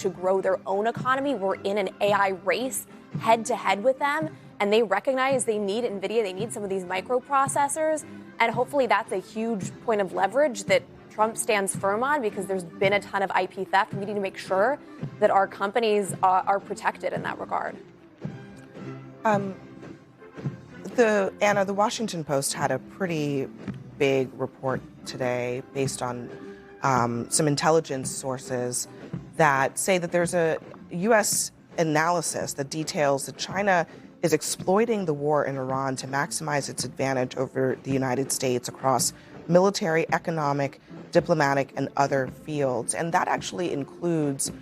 to grow their own economy. We're in an AI race head to head with them, and they recognize they need NVIDIA, they need some of these microprocessors, and hopefully that's a huge point of leverage that Trump stands firm on, because there's been a ton of IP theft. We need to make sure that our companies are protected in that regard. Anna, the Washington Post had a pretty big report today based on some intelligence sources that say that there's a U.S. analysis that details that China is exploiting the war in Iran to maximize its advantage over the United States across military, economic, diplomatic, and other fields. And that actually includes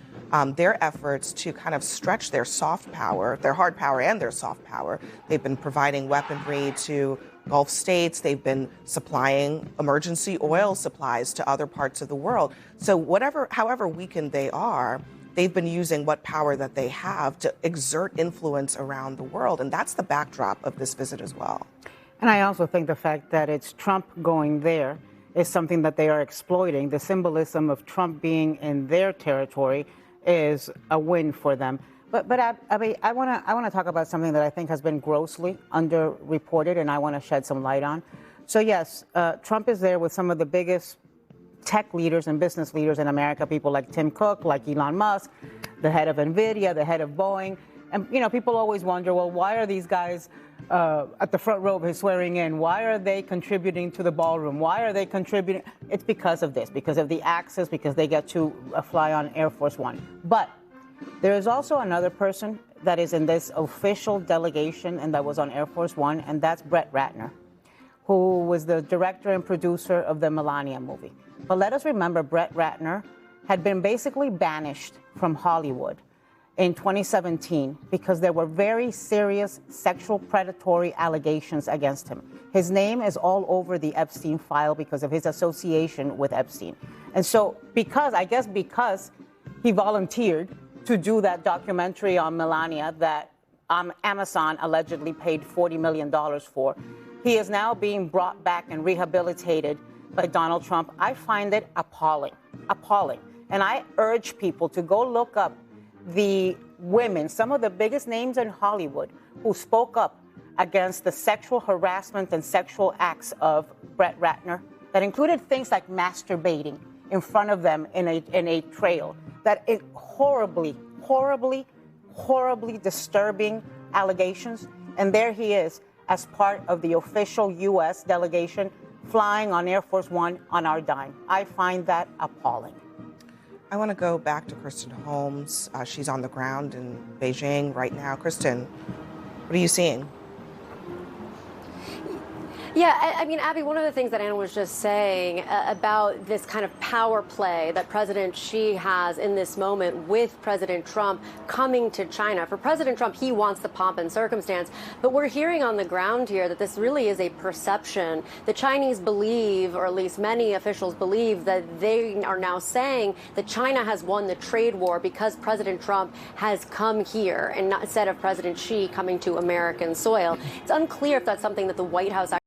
their efforts to kind of stretch their soft power, their hard power and their soft power. They've been providing weaponry to Gulf states. They've been supplying emergency oil supplies to other parts of the world. So however weakened they are, they've been using what power that they have to exert influence around the world. And that's the backdrop of this visit as well. And I also think the fact that it's Trump going there is something that they are exploiting. The symbolism of Trump being in their territory is a win for them. But I want to talk about something that I think has been grossly underreported, and I want to shed some light on. So yes, Trump is there with some of the biggest tech leaders and business leaders in America, people like Tim Cook, like Elon Musk, the head of NVIDIA, the head of Boeing. And, you know, people always wonder, well, why are these guys at the front row of his swearing in? Why are they contributing to the ballroom? Why are they contributing? It's because of this, because of the access, because they get to fly on Air Force One. But there is also another person that is in this official delegation and that was on Air Force One, and that's Brett Ratner, who was the director and producer of the Melania movie. But let us remember, Brett Ratner had been basically banished from Hollywood in 2017 because there were very serious sexual predatory allegations against him. His name is all over the Epstein file because of his association with Epstein. And so because he volunteered to do that documentary on Melania that Amazon allegedly paid $40 million for, he is now being brought back and rehabilitated by Donald Trump. I find it appalling. And I urge people to go look up the women, some of the biggest names in Hollywood, who spoke up against the sexual harassment and sexual acts of Brett Ratner that included things like masturbating in front of them in a trail. That is horribly disturbing allegations. And there he is as part of the official U.S. delegation flying on Air Force One on our dime. I find that appalling. I want to go back to Kristen Holmes. She's on the ground in Beijing right now. Kristen, what are you seeing? Yeah, I mean, Abby, one of the things that Anna was just saying about this kind of power play that President Xi has in this moment with President Trump coming to China. For President Trump, he wants the pomp and circumstance. But we're hearing on the ground here that this really is a perception. The Chinese believe, or at least many officials believe, that they are now saying that China has won the trade war because President Trump has come here and not instead of President Xi coming to American soil. It's unclear if that's something that the White House